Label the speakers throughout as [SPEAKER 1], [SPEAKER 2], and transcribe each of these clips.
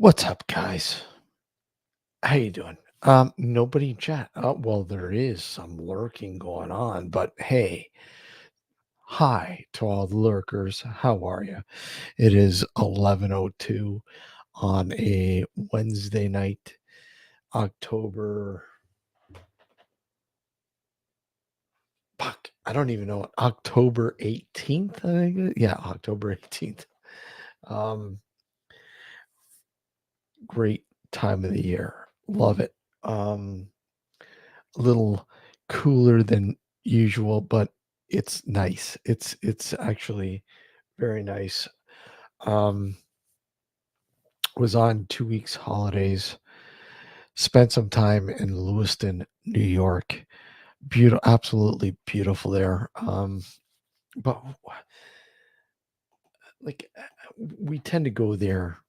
[SPEAKER 1] What's up, guys? How you doing? Nobody in chat. Well, there is some lurking going on, but hey, hi to all the lurkers. How are you? It is 11:02 on a Wednesday night, October. Fuck, I don't even know. October 18th, I think. Yeah, October 18th. Um, Great time of the year. Love it. A little cooler than usual, but it's nice. It's actually very nice. Um, was on 2 weeks holidays. Spent some time in Lewiston, New York. Beautiful, absolutely beautiful there. But like we tend to go there.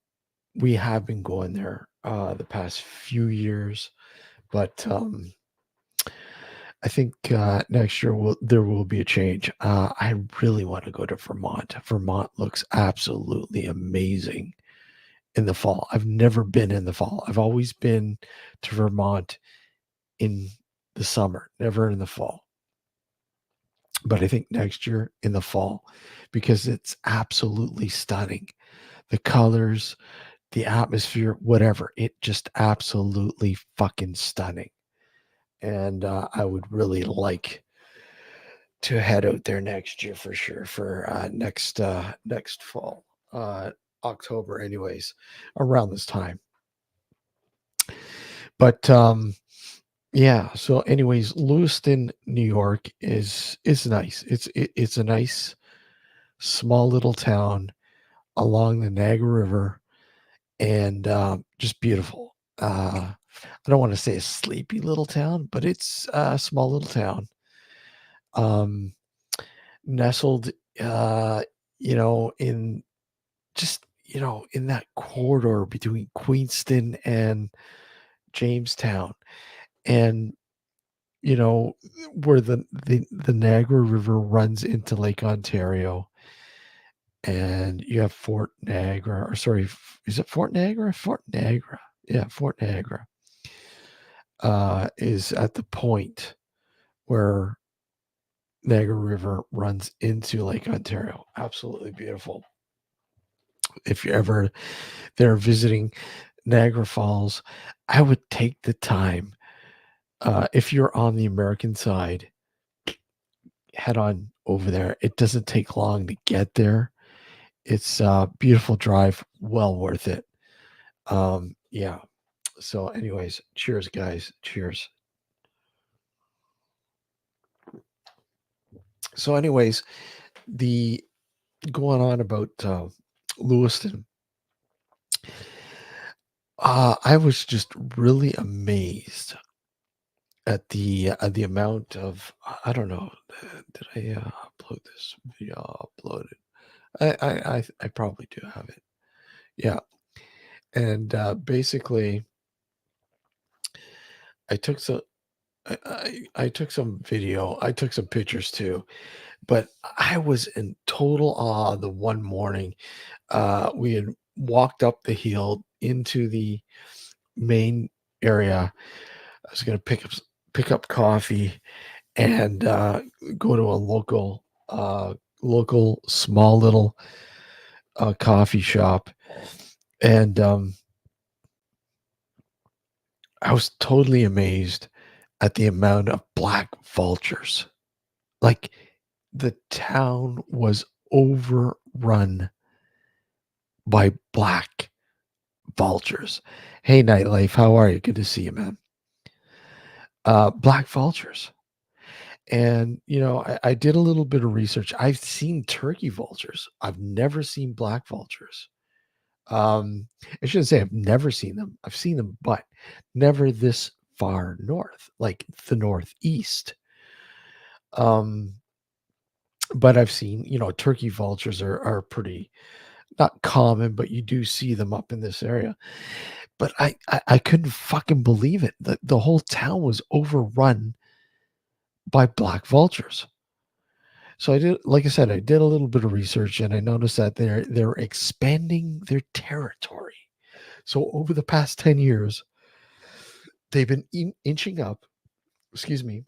[SPEAKER 1] We have been going there the past few years, but I think next year there will be a change. I really want to go to Vermont. Vermont looks absolutely amazing in the fall. I've never been in the fall. I've always been to Vermont in the summer, never in the fall. But I think next year in the fall, because it's absolutely stunning. The colors, the atmosphere, whatever, it just absolutely fucking stunning. And I would really like to head out there next year for sure for next fall, October, anyways, around this time. But yeah. So, anyways, Lewiston, New York is nice. It's a nice small little town along the Niagara River, and just beautiful. I don't want to say a sleepy little town, but it's a small little town. Um, Nestled, uh, in just, in that corridor between Queenston and Jamestown, and, you know, where the Niagara River runs into Lake Ontario, and you have Fort Niagara, or sorry, is it Fort Niagara? Fort Niagara. Yeah, Fort Niagara, is at the point where Niagara River runs into Lake Ontario. Absolutely beautiful. If you're ever there visiting Niagara Falls, I would take the time. If you're on the American side, head on over there. It doesn't take long to get there. It's a beautiful drive, well worth it. Yeah. So, anyways, cheers, guys. Cheers. So, anyways, the going on about Lewiston, I was just really amazed at the amount of I don't know. Did I upload this video? Uploaded. I probably do have it. Yeah, and basically, I took some. I took some video. I took some pictures too, but I was in total awe the one morning. We had walked up the hill into the main area. I was going to pick up coffee and go to a local small little coffee shop, and I was totally amazed at the amount of black vultures. Like the town was overrun by black vultures. Hey, Nightlife, how are you? Good to see you, man. Black vultures. And, I did a little bit of research. I've seen turkey vultures. I've never seen black vultures. I shouldn't say I've never seen them. I've seen them, but never this far north, like the northeast. Um, but I've seen, turkey vultures are pretty not common, but you do see them up in this area. But I couldn't fucking believe it. The whole town was overrun by black vultures. So I did, like I said, I did a little bit of research and I noticed that they're expanding their territory. So over the past 10 years, they've been inching up, excuse me,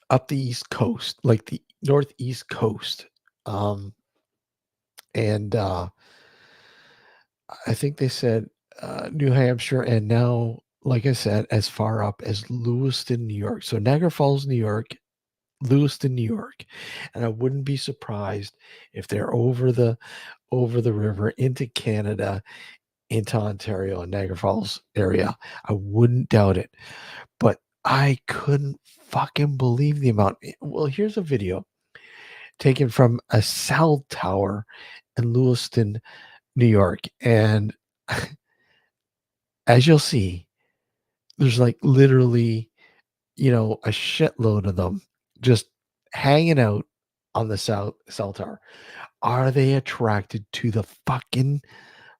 [SPEAKER 1] up the East Coast, like the Northeast coast. Um, and I think they said New Hampshire, and now, like I said, as far up as Lewiston, New York. So Niagara Falls, New York, Lewiston, New York, and I wouldn't be surprised if they're over the river into Canada, into Ontario and Niagara Falls area. I wouldn't doubt it, but I couldn't fucking believe the amount. Well, here's a video taken from a cell tower in Lewiston, New York, and as you'll see, there's like literally, a shitload of them just hanging out on the cell tower. Are they attracted to the fucking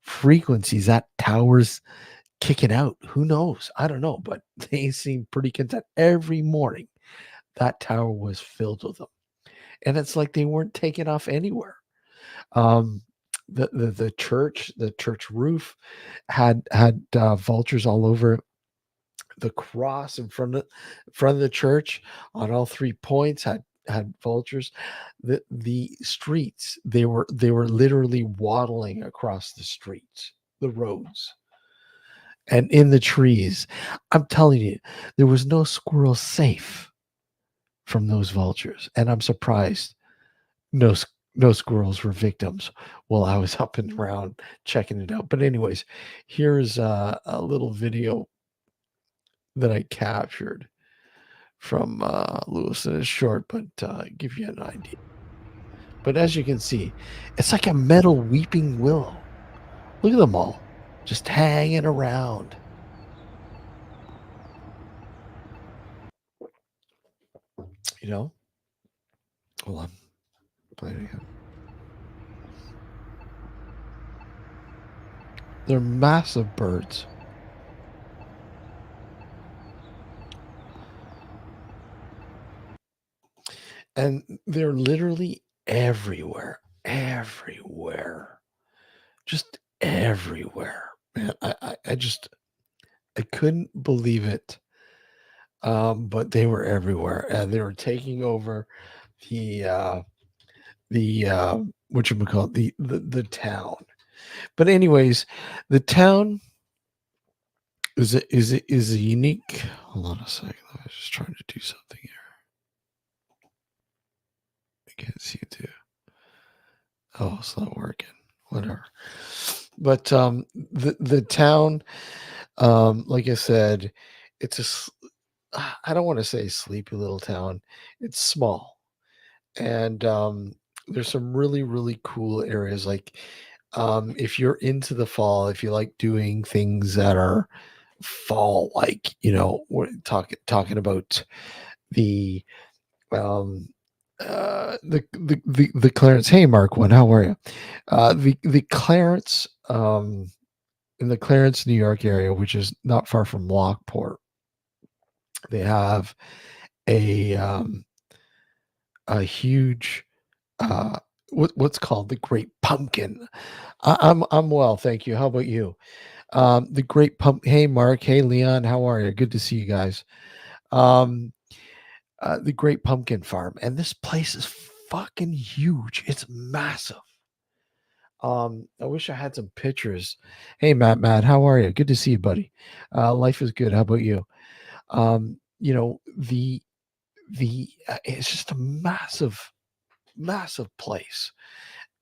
[SPEAKER 1] frequencies that tower's kicking out? Who knows? I don't know, but they seem pretty content. Every morning, that tower was filled with them, and it's like they weren't taken off anywhere. Um, the church roof had vultures all over the cross in front of the church on all 3 points had vultures. The streets, they were literally waddling across the streets, the roads, and in the trees. I'm telling you, there was no squirrel safe from those vultures, and I'm surprised no squirrels were victims while I was up and around checking it out. But anyways, here's a little video that I captured from Lewis, and it's short, but give you an idea. But as you can see, it's like a metal weeping willow. Look at them all, just hanging around. You know, hold on, play it again. They're massive birds. And they're literally everywhere, just everywhere. Man, I couldn't believe it. But they were everywhere, and they were taking over the what you call it, the town. But anyways, the town is a unique. Hold on a second. I was just trying to do something here. Oh, it's not working. Whatever. But the town, like I said, it's I don't want to say sleepy little town. It's small, and there's some really cool areas. Like if you're into the fall, if you like doing things that are fall, like we're talking about the um the Clarence. Hey, Mark one, how are you? The Clarence, in the Clarence, New York area, which is not far from Lockport, they have a a huge what's called the Great Pumpkin. I'm well, thank you. How about you? The Great Pump. Hey, Mark. Hey, Leon. How are you? Good to see you guys. Um, the Great Pumpkin Farm, and this place is fucking huge. It's massive. I wish I had some pictures. Hey, Matt, how are you? Good to see you, buddy. Life is good. How about you? The it's just a massive place.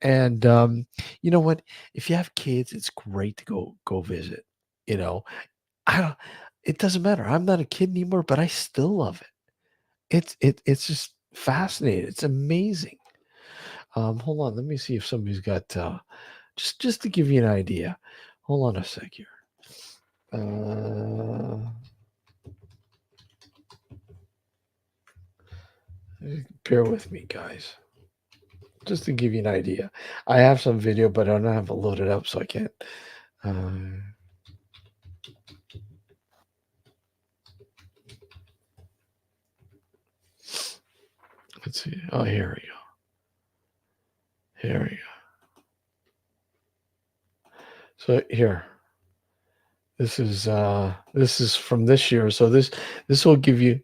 [SPEAKER 1] And you know what? If you have kids, it's great to go visit. You know, I don't. It doesn't matter. I'm not a kid anymore, but I still love it. It's just fascinating. It's amazing. Hold on. Let me see if somebody's got just to give you an idea. Hold on a sec here. Uh, bear with me, guys. Just to give you an idea. I have some video, but I don't have it loaded up, so I can't. Uh, let's see. Oh, here we go. Here we go. So here, this is from this year. So this will give you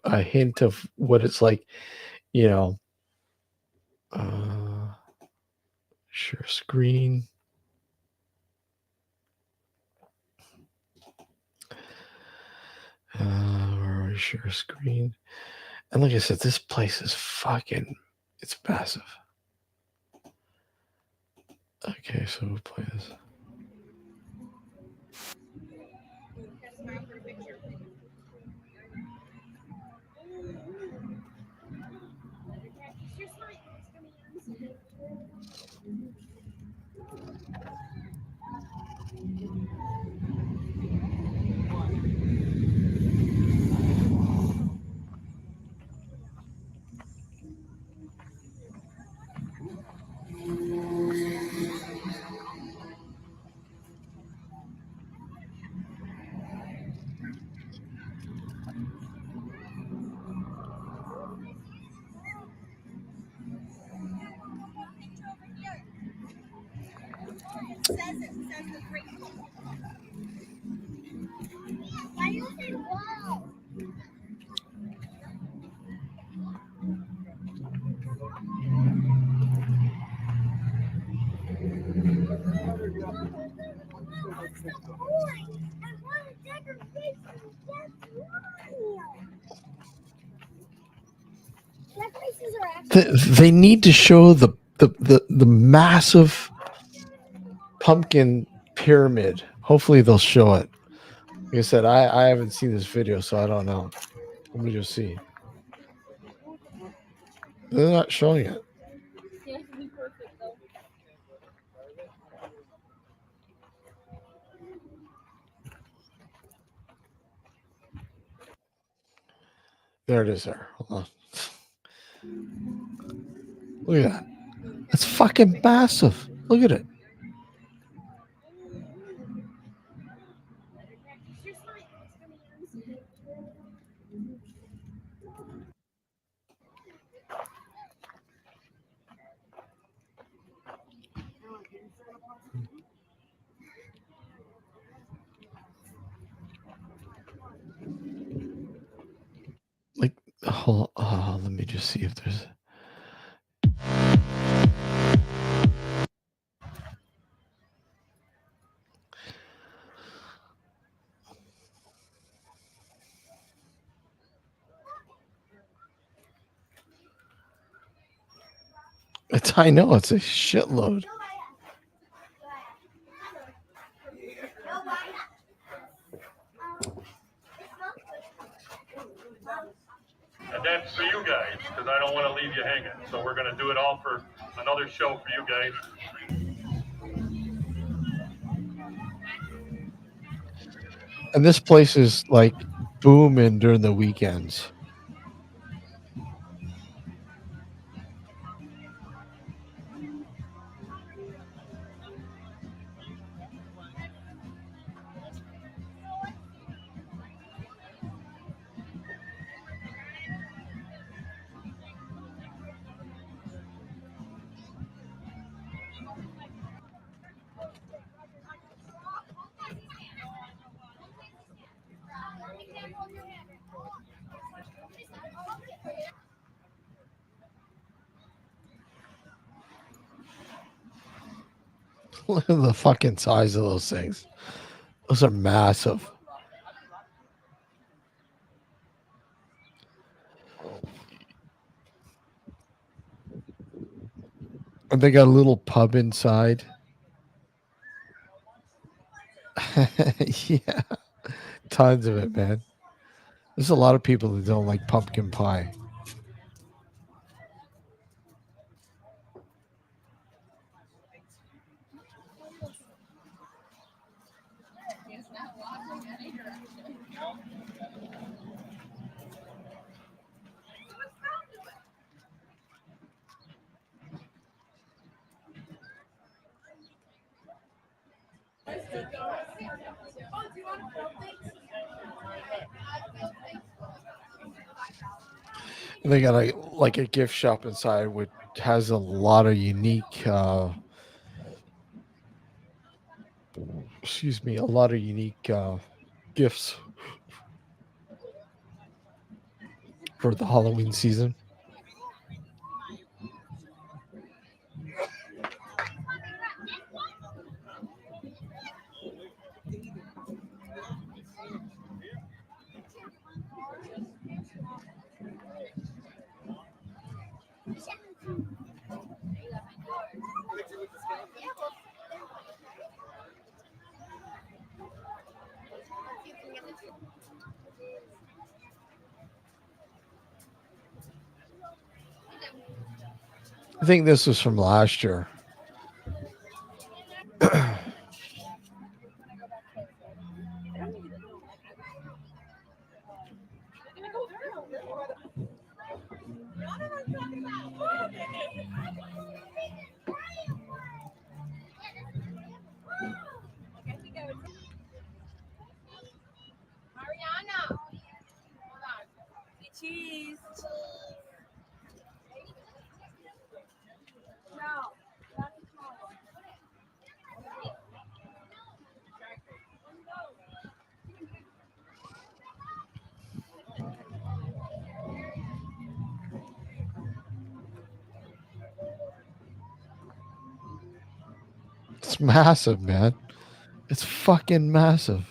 [SPEAKER 1] a hint of what it's like. You know, uh, share screen. Where we share screen. And like I said, this place is fucking. It's massive. Okay, so we'll play this. They need to show the massive pumpkin pyramid. Hopefully they'll show it. Like I said, I haven't seen this video, so I don't know. Let me just see. They're not showing it. There it is there. Hold on. Look at that. It's fucking massive. Look at it. Like, let me just see if there's. I know it's a shitload.
[SPEAKER 2] And that's for you guys, because I don't want to leave you hanging. So we're going to do it all for another show for you guys.
[SPEAKER 1] And this place is like booming during the weekends. Look at the fucking size of those things. Those are massive. And they got a little pub inside. Yeah, tons of it, man. There's a lot of people that don't like pumpkin pie. And they got a gift shop inside, which has a lot of unique, a lot of unique gifts for the Halloween season. I think this was from last year. It's massive, man. It's fucking massive.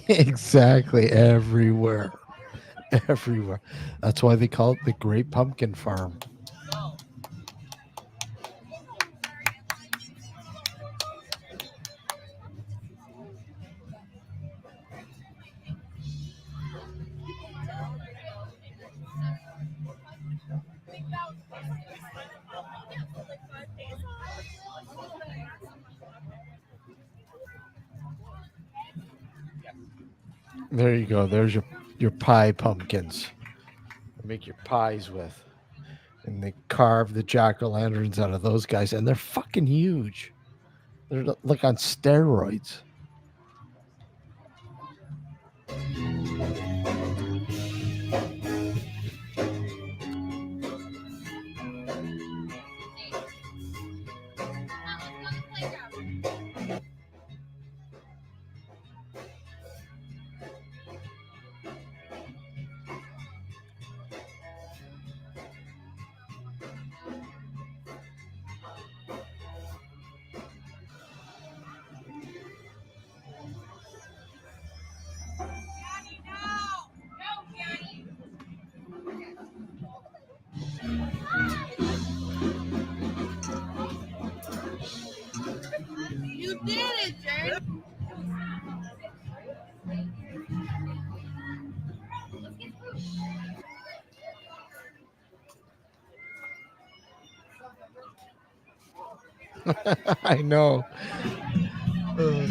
[SPEAKER 1] Exactly. Everywhere. Everywhere. That's why they call it the Great Pumpkin Farm. There you go. There's your pie pumpkins. Make your pies with. And they carve the jack o' lanterns out of those guys, and they're fucking huge. They're like on steroids.
[SPEAKER 3] You did it, Jay.
[SPEAKER 1] I know. Uh,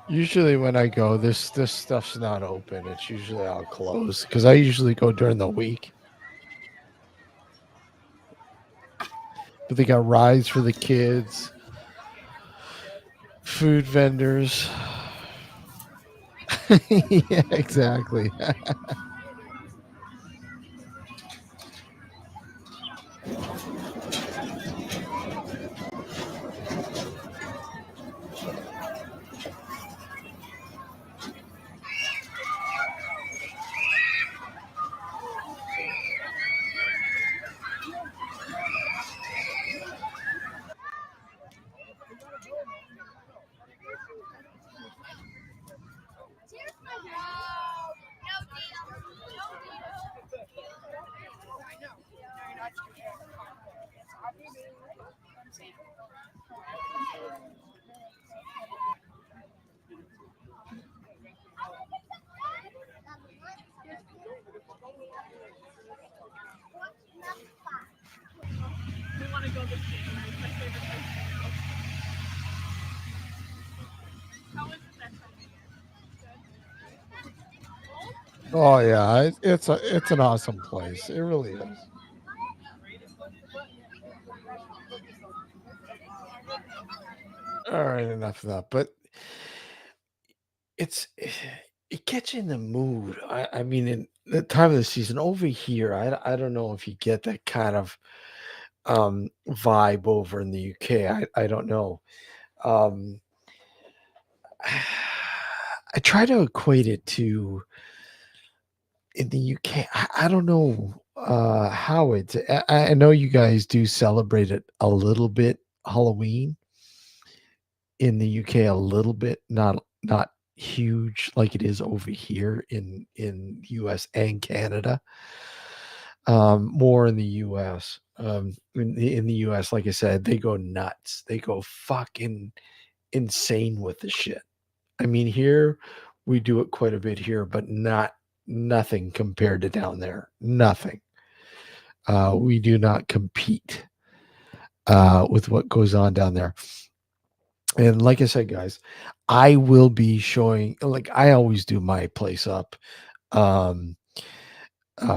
[SPEAKER 1] usually when I go, this stuff's not open. It's usually all closed because I usually go during the week. But they got rides for the kids, food vendors. Yeah, exactly.
[SPEAKER 3] We want to go this January. It's my favorite place to go. How is it that time of year?
[SPEAKER 1] Oh yeah, it's an awesome place. It really is. All right, enough of that. But it's it gets you in the mood. I mean, in the time of the season over here, I don't know if you get that kind of vibe over in the UK. I don't know. Um, I try to equate it to in the UK. I don't know how it's. I know you guys do celebrate it a little bit Halloween in the UK a little bit, not huge like it is over here in US and Canada. More in the US. In the US, like I said, they go nuts. They go fucking insane with the shit. I mean, here we do it quite a bit here, but nothing compared to down there. Nothing. We do not compete with what goes on down there. And like I said, guys, I will be showing, like I always do my place up um,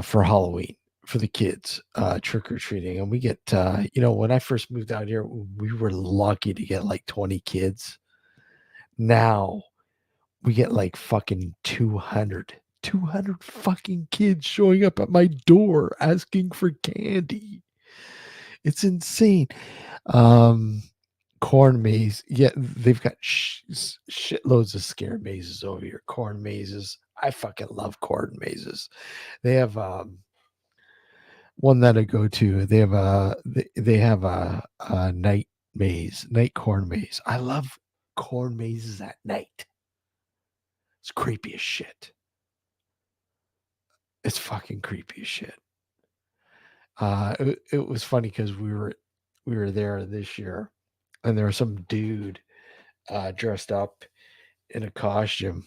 [SPEAKER 1] for Halloween for the kids, trick or treating. And we get, when I first moved out here, we were lucky to get like 20 kids. Now we get like fucking 200 fucking kids showing up at my door asking for candy. It's insane. Um, Corn maze. Yeah, they've got shitloads of scare mazes over here. Corn mazes. I fucking love corn mazes. They have one that I go to. They have a night maze, night corn maze. I love corn mazes at night. It's creepy as shit. It's fucking creepy as shit. It was funny because we were there this year. and there was some dude dressed up in a costume.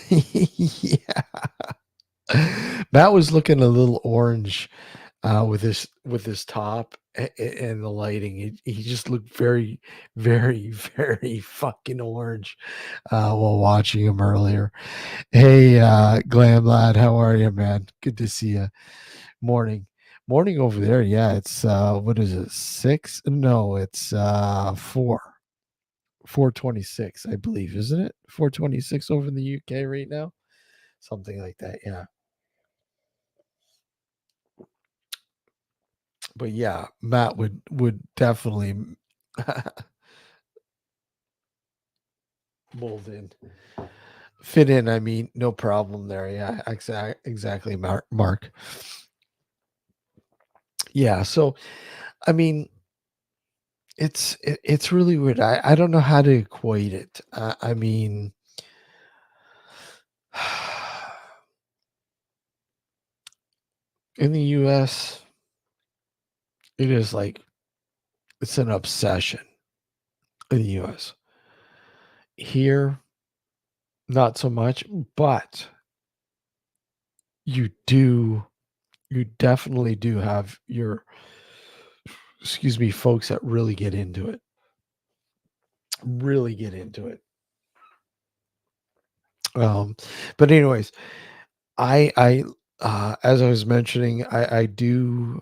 [SPEAKER 1] Yeah. Matt was looking a little orange with his top and the lighting. He just looked very, very, very fucking orange while watching him earlier. Hey, Glam Lad, how are you, man? Good to see you. Morning. Morning over there. Yeah, it's what is it? 6? No, it's 4. 4:26, I believe, isn't it? 4:26 over in the UK right now. Something like that, yeah. But yeah, Matt would definitely mold in. Fit in, I mean, no problem there. Yeah, exactly, Mark. Yeah, so I mean, it's really weird. I don't know how to equate it. I mean, in the US, it is like it's an obsession in the US. Here, not so much, but you do you definitely do have your excuse me, folks that really get into it. Really get into it. Um, but anyways, I as I was mentioning, I do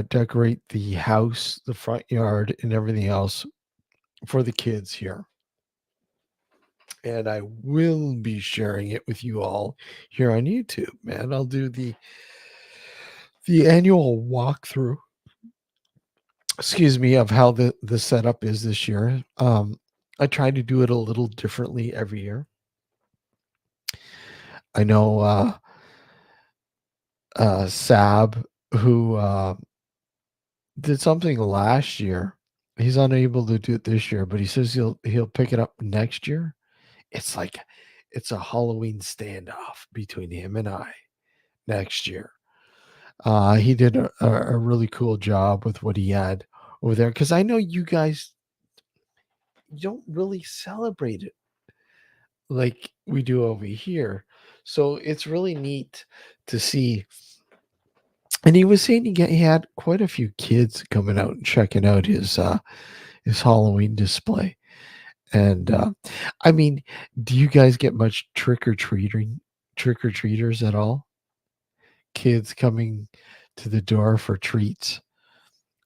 [SPEAKER 1] decorate the house, the front yard, and everything else for the kids here. And I will be sharing it with you all here on YouTube, man. I'll do the annual walkthrough, excuse me, of how the setup is this year. I try to do it a little differently every year. I know Sab, who did something last year. He's unable to do it this year, but he says he'll pick it up next year. It's like it's a Halloween standoff between him and I next year. He did a really cool job with what he had over there because I know you guys don't really celebrate it like we do over here. So it's really neat to see. And he was saying he had quite a few kids coming out and checking out his Halloween display. And I mean, do you guys get much trick or treaters at all? Kids coming to the door for treats.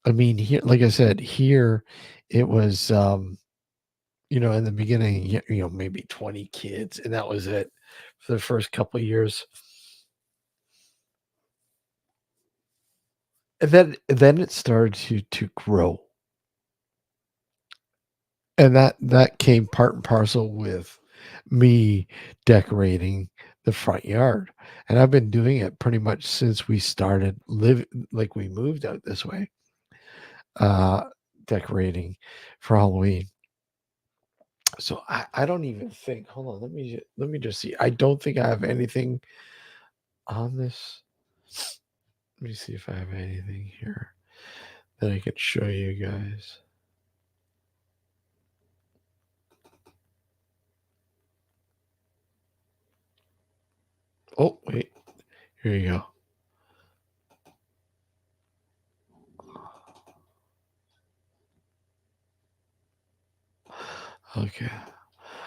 [SPEAKER 1] I mean, here, like I said, here it was, in the beginning, maybe 20 kids, and that was it for the first couple of years. And then it started to grow. And that came part and parcel with me decorating the front yard. And I've been doing it pretty much since we started like we moved out this way, uh, decorating for Halloween. So I don't even think. Hold on, let me just see. I don't think I have anything on this. Let me see if I have anything here that I could show you guys. Oh, wait. Here you go. Okay.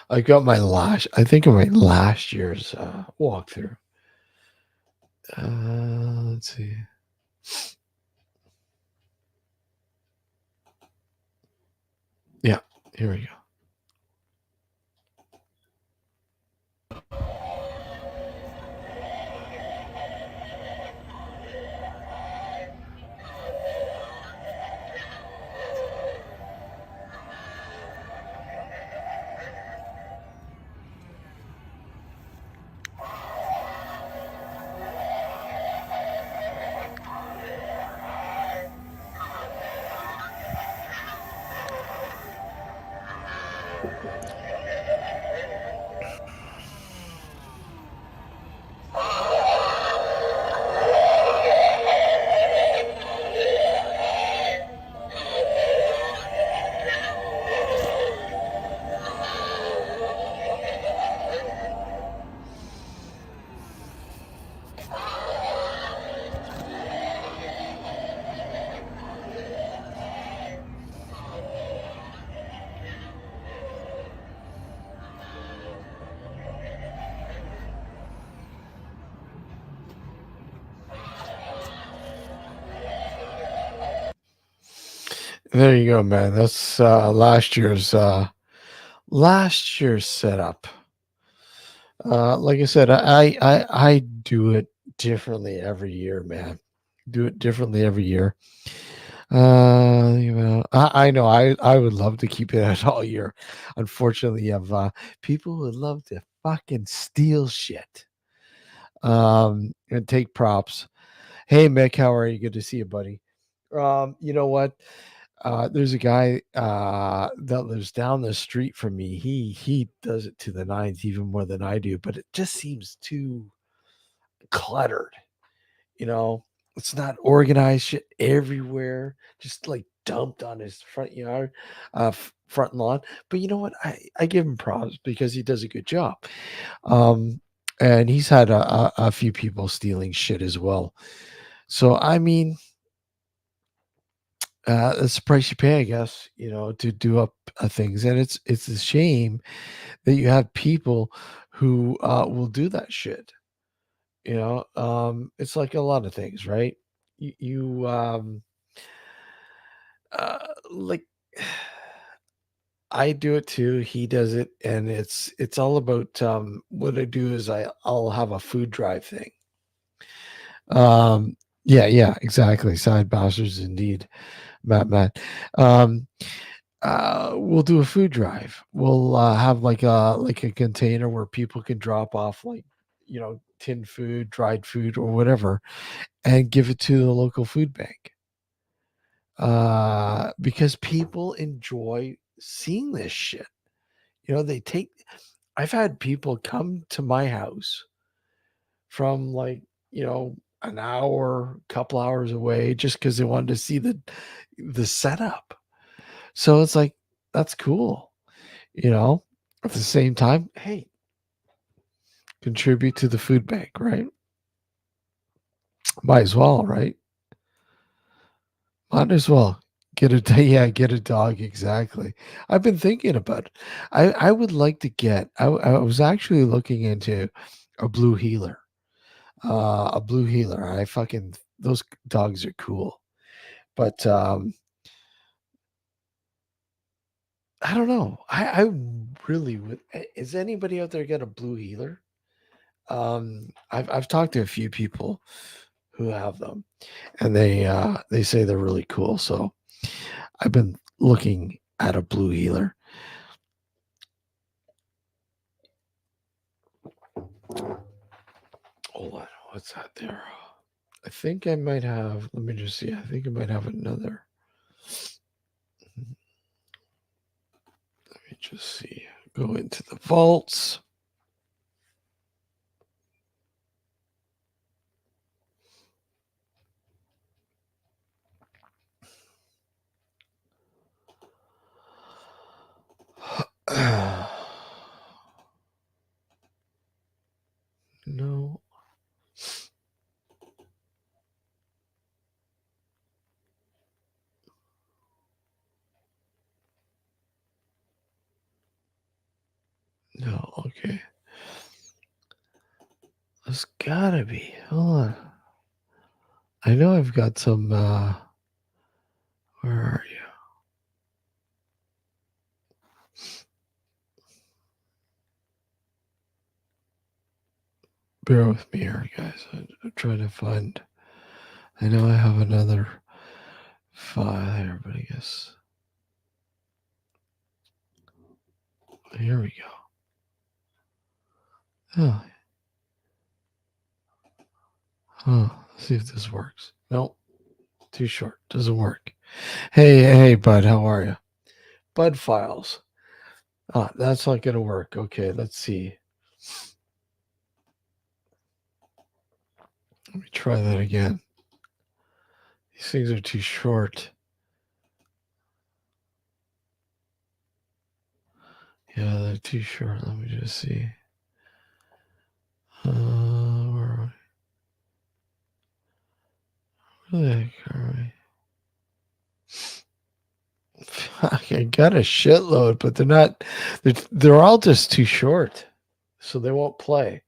[SPEAKER 1] I got I think of my last year's walkthrough. Let's see. Yeah, here we go. There you go, man. That's last year's setup. Like I said, I do it differently every year, man. Do it differently every year. I know I would love to keep it out all year. Unfortunately, you have people who would love to fucking steal shit. And take props. Hey Mick, how are you? Good to see you, buddy. You know what? There's a guy that lives down the street from me. He does it to the nines even more than I do, but it just seems too cluttered. You know, it's not organized, shit everywhere, just like dumped on his front yard, front lawn. But you know what? I give him props because he does a good job. Um, and he's had a few people stealing shit as well. So I mean, it's the price you pay, I guess. You know, to do up things, and it's a shame that you have people who will do that shit. You know, it's like a lot of things, right? You like I do it too. He does it, and it's all about what I do is I'll have a food drive thing. Yeah, yeah, exactly. Side bastards indeed, Matt. Um, we'll do a food drive. We'll have like a container where people can drop off like tin food, dried food, or whatever, and give it to the local food bank. Because people enjoy seeing this shit. You know, they take. I've had people come to my house from like an hour, couple hours away, just because they wanted to see the setup. So it's like that's cool. You know, at the same time, hey, contribute to the food bank, right? Might as well, right? Might as well yeah, get a dog exactly. I've been thinking about it. I would like to get. I was actually looking into a blue healer. A blue healer. I fucking those dogs are cool, but I don't know. I really would. Is anybody out there got a blue healer? I've talked to a few people who have them, and they say they're really cool. So I've been looking at a blue healer. Hold on, what's that there? I think I might have. Let me just see. I think I might have another. Let me just see. Go into the vaults. No. No. Okay. There's gotta be. Hold on. I know I've got some. Where are you? Bear with me here, guys. I'm trying to find. I know I have another file here, but I guess. Here we go. Oh, let's see if this works. Nope, too short. Doesn't work. Hey, bud, how are you? Bud files. That's not gonna work. Okay, let's see. Let me try that again. These things are too short. Yeah, they're too short. Let me just see. Where are we? Where the heck are we? Fuck, I got a shitload, but they're not. They're all just too short, so they won't play.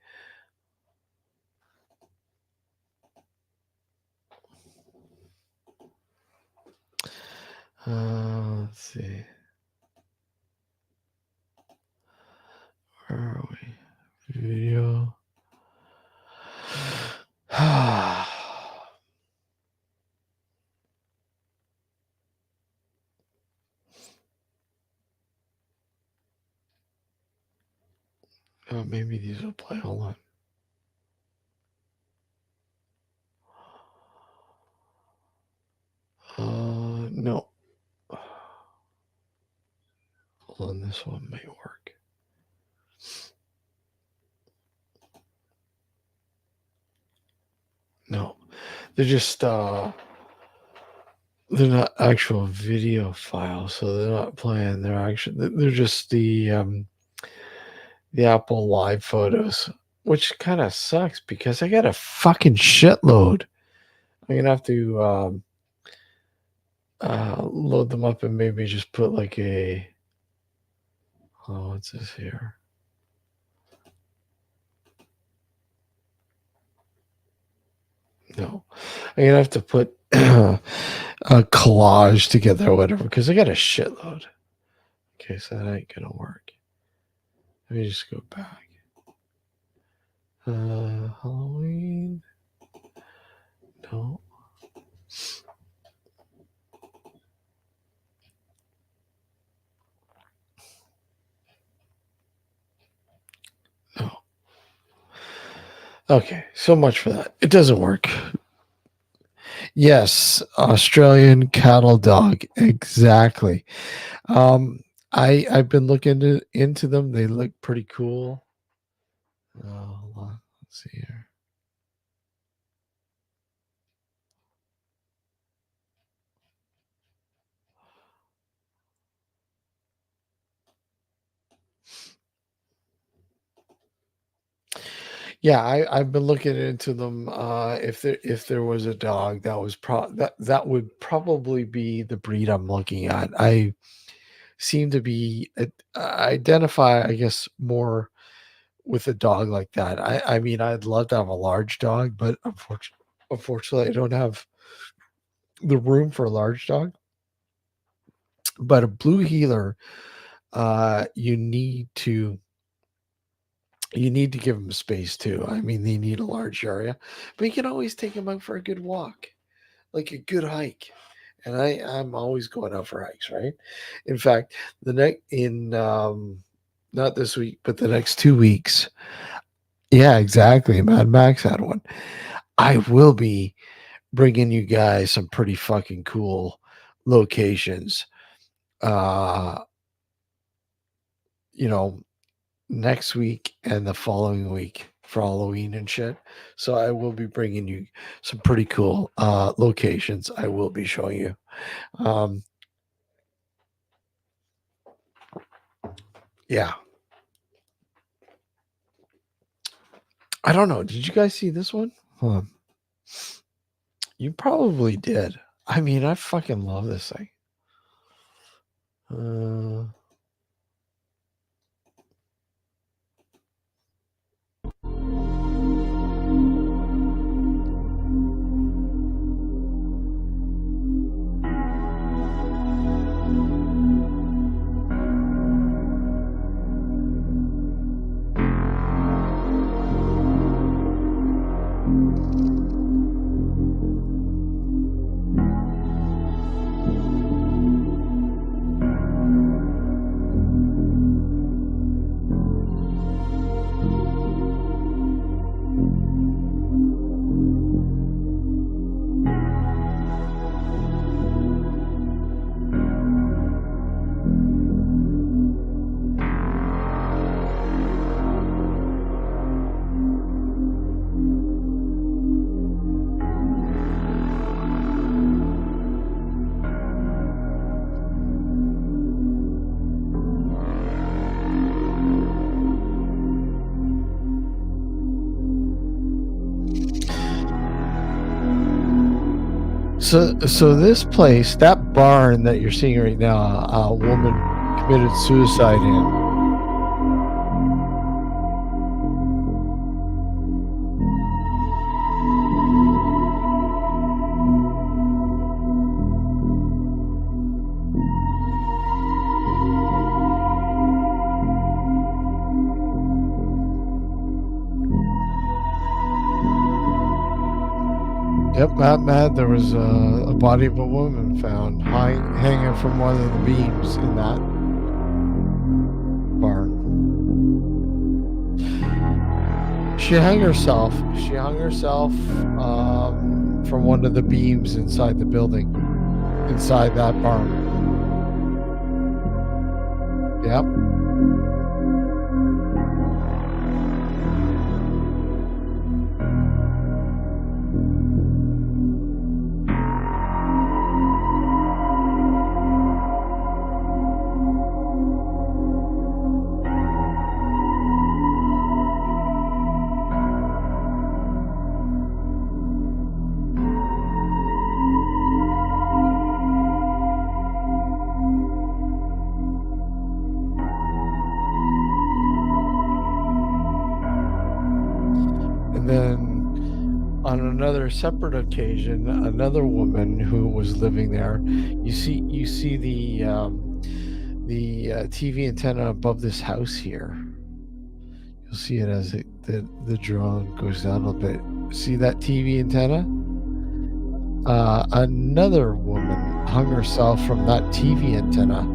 [SPEAKER 1] Let's see. Where are we? Video. Oh, maybe these will play. Hold on. No. Hold on, this one may work. No. They're just they're not actual video files, so they're not playing. They're just the Apple Live photos, which kind of sucks because I got a fucking shitload. I'm gonna have to load them up and maybe just put like a what's this here? No, I'm gonna have to put a collage together or whatever because I got a shitload. Okay, so that ain't gonna work. Let me just go back. Halloween. No. No. Okay, so much for that. It doesn't work. Yes, Australian cattle dog. Exactly. I've been looking into them. They look pretty cool. Hold on. Let's see here. Yeah, I've been looking into them. If there was a dog that was that would probably be the breed I'm looking at. I seem to be identify, I guess, more with a dog like that. I mean, I'd love to have a large dog, but unfortunately, I don't have the room for a large dog. But a blue heeler, you need to give them space too. I mean, they need a large area, but you can always take them out for a good walk, like a good hike. And I'm always going out for hikes, right? In fact, the next in not this week, but the next 2 weeks. Yeah, exactly. Mad Max had one. I will be bringing you guys some pretty fucking cool locations. Uh, you know, next week and the following week for Halloween and shit. So I will be bringing you some pretty cool locations. I will be showing you. Yeah. I don't know. Did you guys see this one? Hold on. You probably did. I mean, I fucking love this thing. So this place, that barn that you're seeing right now, a woman committed suicide in. Yep, Matt, there was a body of a woman found hanging from one of the beams in that barn. She hung herself. From one of the beams inside the building, inside that barn. Yep. And then on another separate occasion, another woman who was living there, you see the TV antenna above this house here. You'll see it as the drone goes down a little bit. See that TV antenna? Another woman hung herself from that TV antenna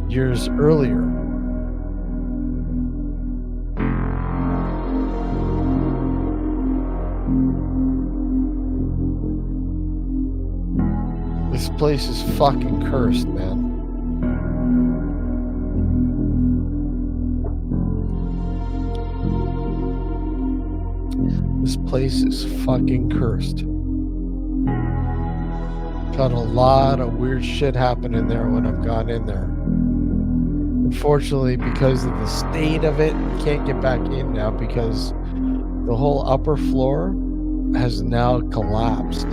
[SPEAKER 1] years earlier. This place is fucking cursed, man. This place is fucking cursed. Got a lot of weird shit happening there when I've gone in there. Unfortunately, because of the state of it, you can't get back in now because the whole upper floor has now collapsed.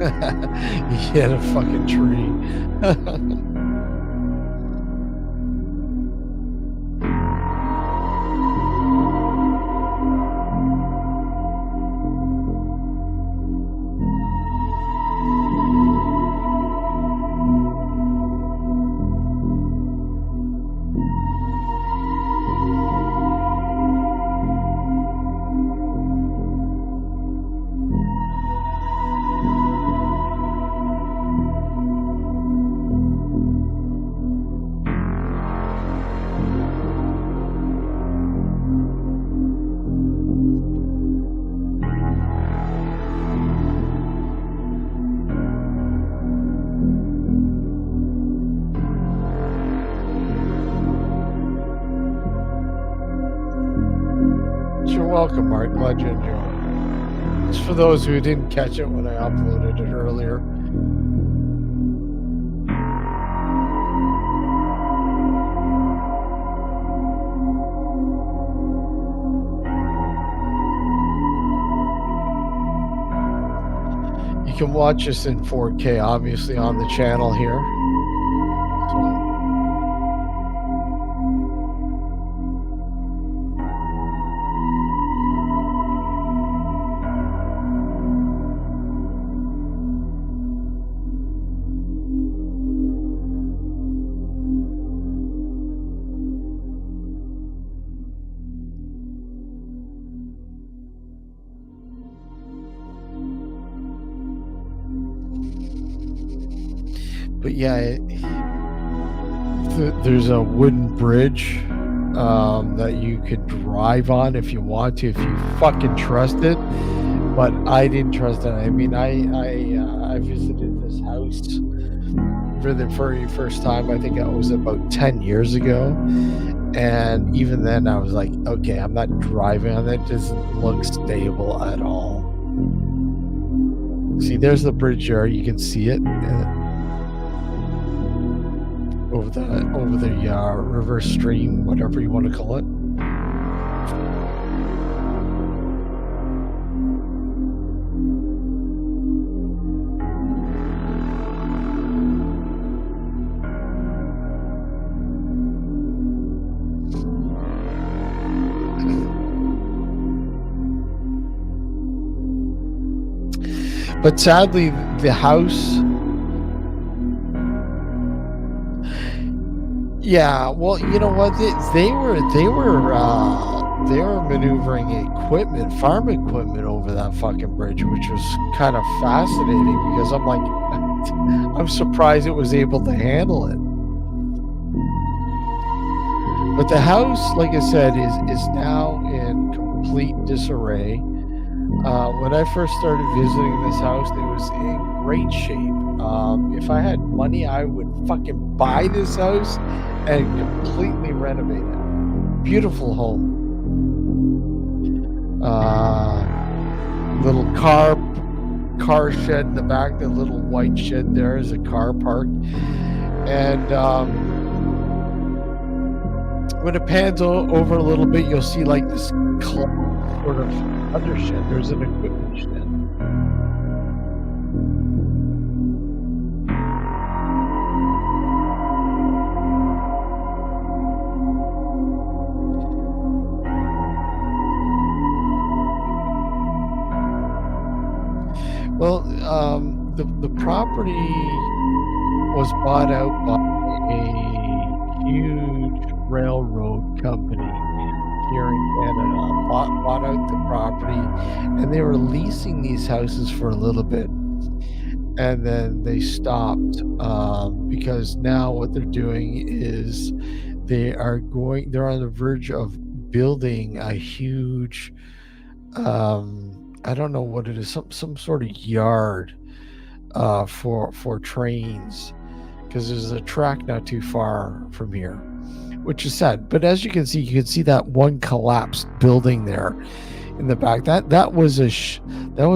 [SPEAKER 1] You hit a fucking tree. You're welcome, Mark. Glad you enjoyed. Just for those who didn't catch it when I uploaded it earlier. You can watch us in 4K, obviously, on the channel here. But yeah, there's a wooden bridge that you could drive on if you want to, if you fucking trust it. But I didn't trust it. I mean, I visited this house for the very first time. I think it was about 10 years ago. And even then I was like, okay, I'm not driving on it. It doesn't look stable at all. See, there's the bridge there. You can see it. Over the river stream, whatever you want to call it. But sadly, the house Yeah, well, you know what? They were maneuvering equipment, farm equipment over that fucking bridge, which was kind of fascinating because I'm like, I'm surprised it was able to handle it. But the house, like I said, is now in complete disarray. When I first started visiting this house, it was in great shape. If I had money, I would fucking buy this house and completely renovate it. Beautiful home. Little car shed in the back. The little white shed there is a car park, and when it pans over a little bit, you'll see like this sort of other shed. There's an equipment shed. Well, the property was bought out by a huge railroad company here in Canada. Bought out the property, and they were leasing these houses for a little bit, and then they stopped because now what they're doing is they're on the verge of building a huge I don't know what it is, some sort of yard for trains, because there's a track not too far from here, which is sad. But as you can see that one collapsed building there in the back. That was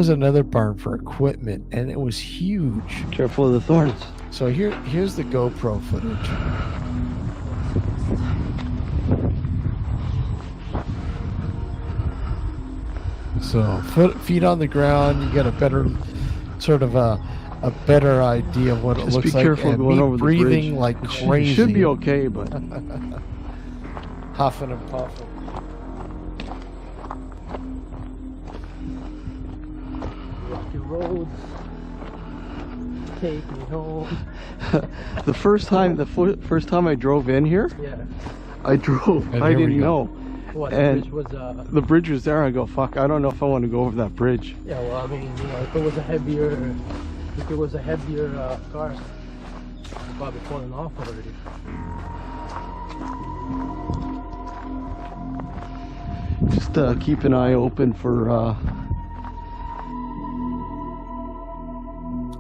[SPEAKER 1] another barn for equipment, and it was huge.
[SPEAKER 4] Careful of the thorns.
[SPEAKER 1] So here's the GoPro footage. So feet on the ground, you get a better sort of a better idea of what it
[SPEAKER 4] Just
[SPEAKER 1] looks
[SPEAKER 4] be
[SPEAKER 1] like.
[SPEAKER 4] careful
[SPEAKER 1] And
[SPEAKER 4] going
[SPEAKER 1] me
[SPEAKER 4] over the
[SPEAKER 1] breathing
[SPEAKER 4] bridge.
[SPEAKER 1] like
[SPEAKER 4] It
[SPEAKER 1] crazy.
[SPEAKER 4] should be okay, but
[SPEAKER 1] Huffing and puffing.
[SPEAKER 5] Rocky roads take me home.
[SPEAKER 4] the first time I drove in here,
[SPEAKER 5] Yeah.
[SPEAKER 4] I drove.
[SPEAKER 1] And
[SPEAKER 4] I
[SPEAKER 1] here we
[SPEAKER 4] didn't
[SPEAKER 1] go.
[SPEAKER 4] know.
[SPEAKER 5] What
[SPEAKER 4] And-
[SPEAKER 5] the bridge was?
[SPEAKER 4] The bridge was there. I go, fuck. I don't know if I want to go over that bridge.
[SPEAKER 5] Yeah. Well, I mean, if it was a heavier, car, it's probably falling off already.
[SPEAKER 4] Just keep an eye open for.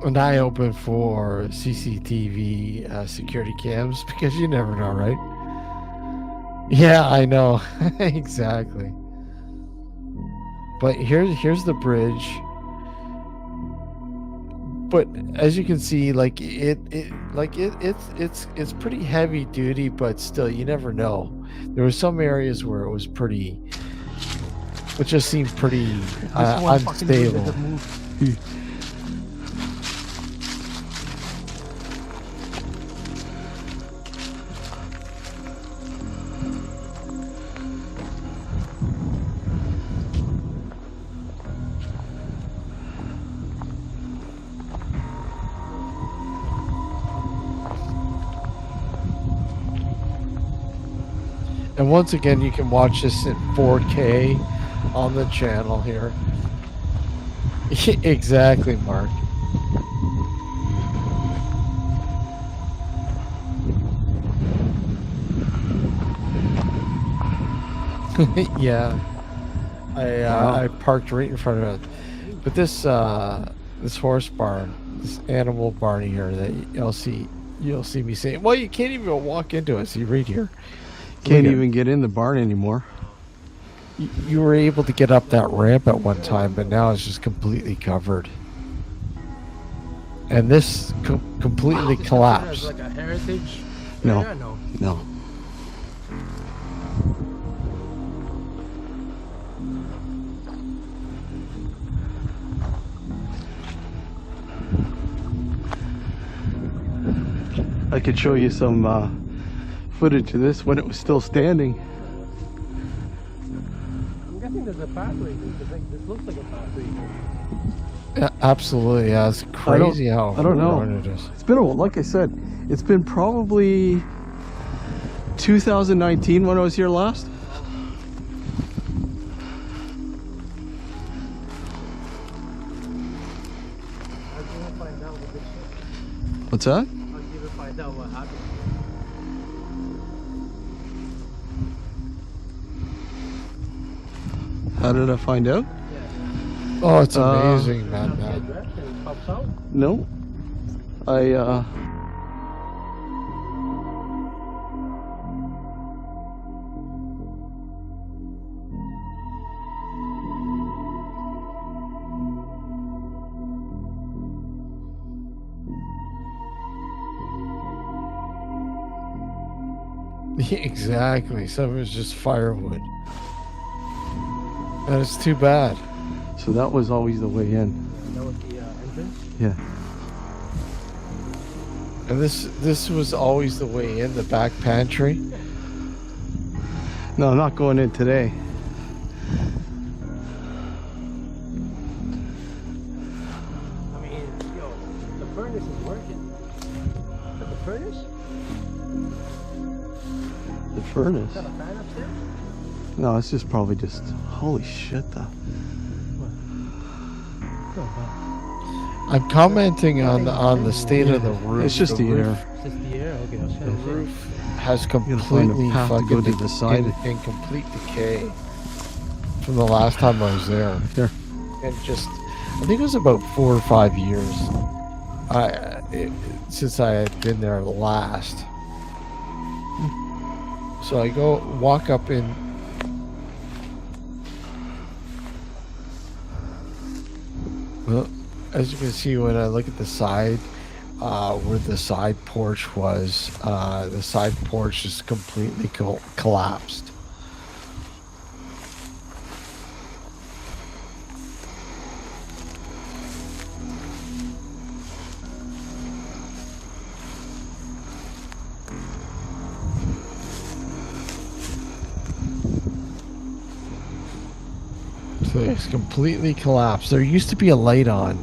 [SPEAKER 1] An eye open for CCTV security cams, because you never know, right? Yeah, I know. Exactly. But here's the bridge. But as you can see, like it's pretty heavy duty, but still you never know. There were some areas where it was pretty, it just seemed pretty
[SPEAKER 5] This one fucking bridge
[SPEAKER 1] unstable.
[SPEAKER 5] doesn't move.
[SPEAKER 1] And once again, you can watch this in 4K on the channel here. Exactly, Mark. Yeah, I parked right in front of it. But this horse barn, this animal barn here, that you'll see me saying, well, you can't even walk into it. See right here.
[SPEAKER 4] Can't
[SPEAKER 1] Look at-
[SPEAKER 4] even get in the barn anymore.
[SPEAKER 1] You were able to get up that ramp at one time, but now it's just completely covered. And this completely
[SPEAKER 5] This
[SPEAKER 1] collapsed.
[SPEAKER 5] is like a heritage
[SPEAKER 4] No.
[SPEAKER 5] area? No.
[SPEAKER 4] No. I could show you some footage of this when it was still standing.
[SPEAKER 5] I'm guessing there's a pathway. This looks like a pathway.
[SPEAKER 1] Yeah, absolutely, yeah. It's crazy how
[SPEAKER 4] I don't know.
[SPEAKER 1] overrun it is.
[SPEAKER 4] It's been like I said, it's been probably 2019 when I was here last?
[SPEAKER 5] I'll give it find out what this is.
[SPEAKER 4] What's that?
[SPEAKER 5] I'll give it find out what happened.
[SPEAKER 4] How did I find out?
[SPEAKER 5] Yeah.
[SPEAKER 1] Oh, it's amazing,
[SPEAKER 5] Now
[SPEAKER 1] man.
[SPEAKER 5] the
[SPEAKER 1] man.
[SPEAKER 5] address and it pops out.
[SPEAKER 4] No. I
[SPEAKER 1] Exactly. Some of it's just firewood. And it's too bad.
[SPEAKER 4] so that was always the way in.
[SPEAKER 5] That was the entrance.
[SPEAKER 4] Yeah.
[SPEAKER 1] And this was always the way in, the back pantry.
[SPEAKER 4] No, I'm not going in today.
[SPEAKER 5] I mean, yo, the furnace is working. But the furnace?
[SPEAKER 4] The furnace.
[SPEAKER 5] Is that a fan upstairs?
[SPEAKER 4] No, it's just probably just holy shit though.
[SPEAKER 5] Oh, wow.
[SPEAKER 1] I'm commenting on the state of the roof.
[SPEAKER 4] It's just the
[SPEAKER 1] roof,
[SPEAKER 4] air.
[SPEAKER 5] It's just the air? Okay, I was
[SPEAKER 1] The
[SPEAKER 5] trying to say.
[SPEAKER 1] roof has
[SPEAKER 4] gotta find a
[SPEAKER 1] completely
[SPEAKER 4] path to
[SPEAKER 1] fucking
[SPEAKER 4] go to the side.
[SPEAKER 1] in complete decay from the last time I was there.
[SPEAKER 4] Here.
[SPEAKER 1] And just, I think it was about 4 or 5 years since I had been there last. So I go walk up in. Well, as you can see, when I look at the side, where the side porch was, the side porch just completely collapsed. So it's completely collapsed. There used to be a light on,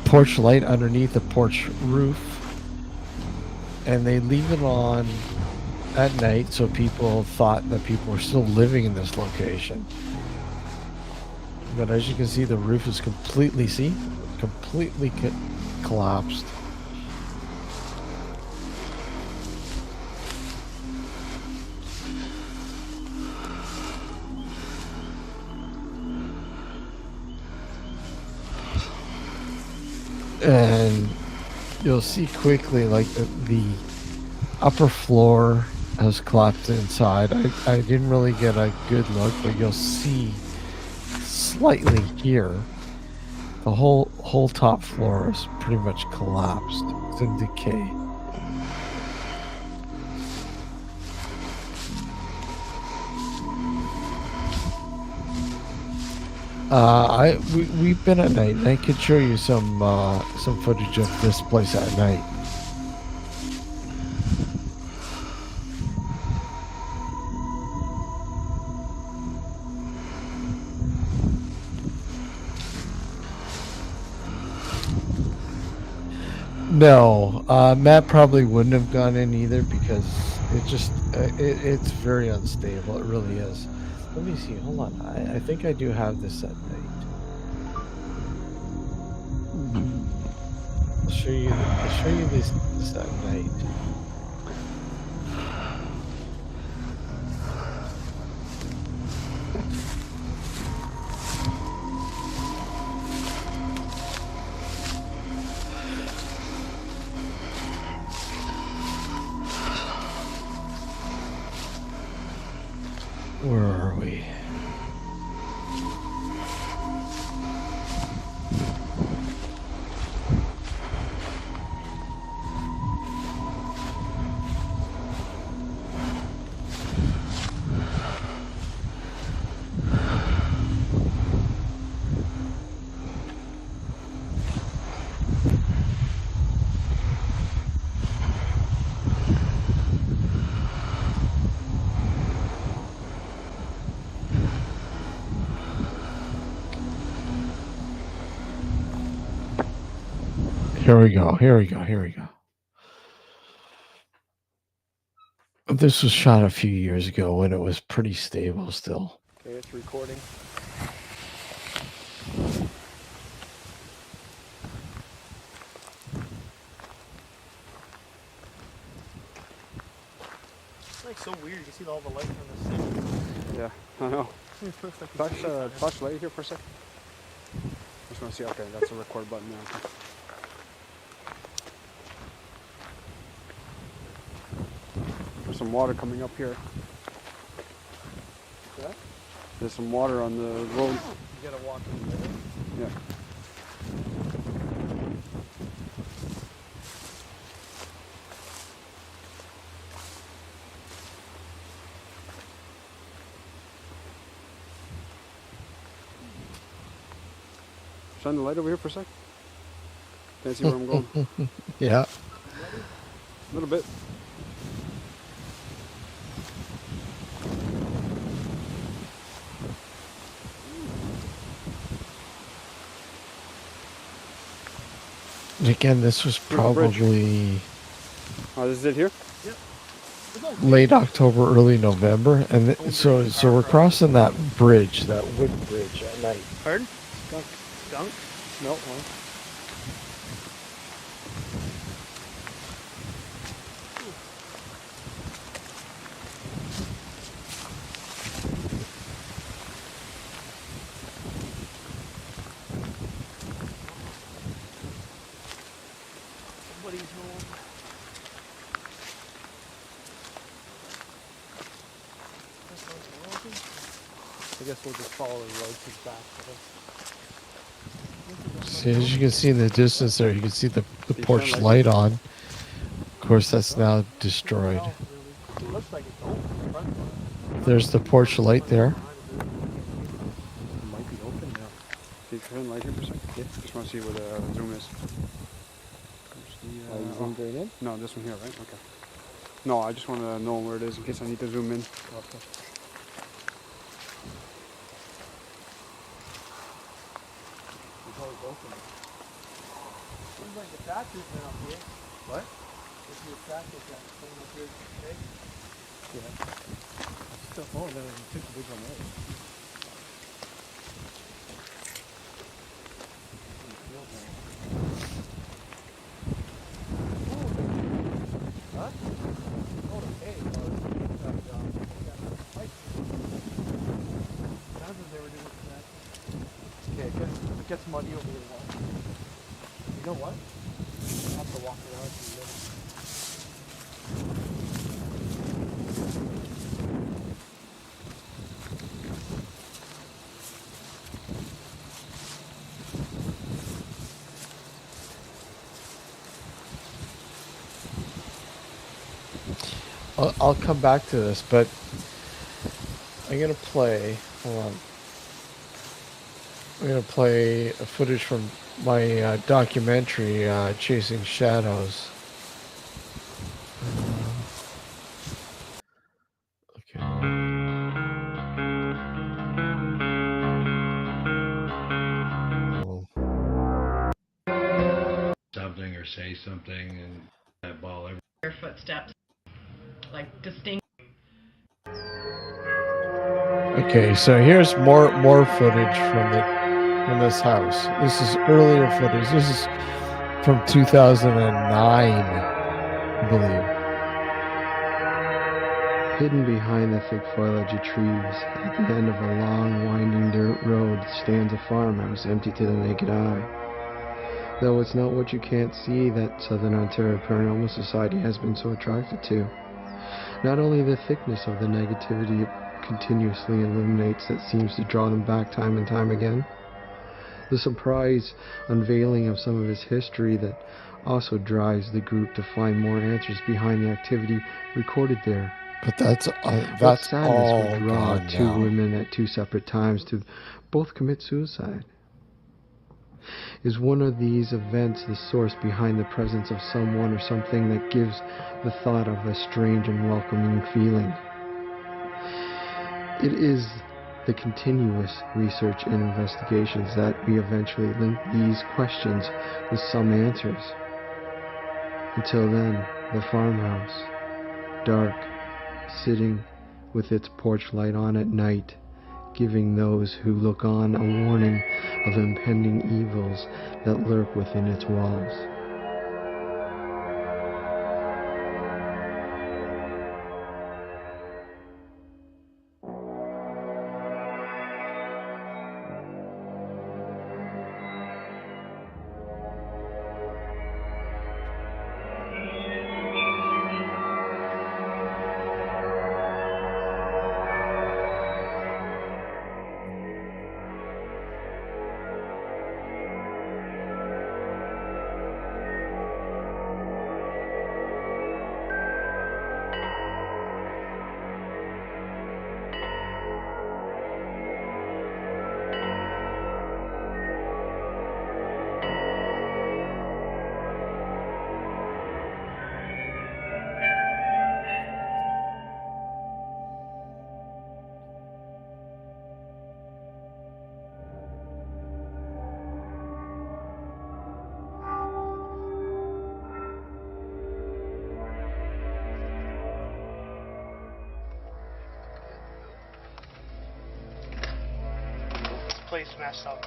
[SPEAKER 1] porch light underneath the porch roof, and they leave it on at night so people thought that people were still living in this location. But as you can see, the roof is completely collapsed. And you'll see quickly, like the upper floor has collapsed inside. I didn't really get a good look, but you'll see slightly here. The whole top floor is pretty much collapsed. It's in decay. We've been at night, and I could show you some footage of this place at night. No, Matt probably wouldn't have gone in either because it's very unstable. It really is. Let me see. Hold on. I think I do have this at night. I'll show you this at night. Where are we? Here we go. This was shot a few years ago when it was pretty stable still.
[SPEAKER 5] Okay, it's recording. It's like so weird. You can see all the light on the ceiling.
[SPEAKER 4] Yeah, I know.
[SPEAKER 5] Looks like it's
[SPEAKER 4] Touch light here for a sec. Just want to see. Okay, that's a record button now. There's some water coming up here.
[SPEAKER 5] What?
[SPEAKER 4] There's some water on the road.
[SPEAKER 5] You gotta walk in the middle.
[SPEAKER 4] Yeah. Shine the light over here for a sec. Can't see where I'm going.
[SPEAKER 1] Yeah.
[SPEAKER 4] A little bit.
[SPEAKER 1] Again, this was
[SPEAKER 4] the bridge.
[SPEAKER 1] probably
[SPEAKER 4] Oh, this is it here?
[SPEAKER 1] late October, early November, and so we're crossing that bridge, that wood bridge at night.
[SPEAKER 5] Pardon? Skunk?
[SPEAKER 4] No.
[SPEAKER 5] Somebody's home. I guess we'll just follow the road to back.
[SPEAKER 1] See, as you can see in the distance there, you can see the porch light on. Of course, that's now destroyed.
[SPEAKER 5] It looks like it's open. Front.
[SPEAKER 1] There's the porch light there.
[SPEAKER 5] It might be open now.
[SPEAKER 4] Can you turn the light here for a sec? Yeah. Just want to see where the zoom is.
[SPEAKER 5] You zoomed right in?
[SPEAKER 4] No, this one here, right? Okay. No, I just want to know where it is in case I need to zoom in.
[SPEAKER 5] Okay. It's always open. Seems like the tractor's been up here. What? This is the tractor's got came up here today. Yeah. Still, oh, then it took the big one out. Huh? Oh, hey, sounds like they were doing that. Okay, it gets muddy over the wall. You know what? I'll have to walk around to the middle.
[SPEAKER 1] I'll come back to this, but I'm gonna play. Hold on. I'm gonna play a footage from my documentary, Chasing Shadows. Okay.
[SPEAKER 6] Something or say something and that ball every
[SPEAKER 7] Their footsteps, like distinct.
[SPEAKER 1] Okay, so here's more footage from this house. This is earlier footage. This is from 2009, I believe.
[SPEAKER 8] Hidden behind the thick foliage of trees, at the end of a long, winding dirt road stands a farmhouse empty to the naked eye. Though it's not what you can't see that Southern Ontario Paranormal Society has been so attracted to. Not only the thickness of the negativity it continuously illuminates that seems to draw them back time and time again, the surprise unveiling of some of its history that also drives the group to find more answers behind the activity recorded there.
[SPEAKER 1] But that's
[SPEAKER 8] What sadness
[SPEAKER 1] all
[SPEAKER 8] would draw
[SPEAKER 1] gone
[SPEAKER 8] two
[SPEAKER 1] now.
[SPEAKER 8] women at two separate times to both commit suicide? Is one of these events the source behind the presence of someone or something that gives the thought of a strange and welcoming feeling? It is the continuous research and investigations that we eventually link these questions with some answers. Until then, the farmhouse, dark, sitting with its porch light on at night, giving those who look on a warning of impending evils that lurk within its walls.
[SPEAKER 5] Place messed up.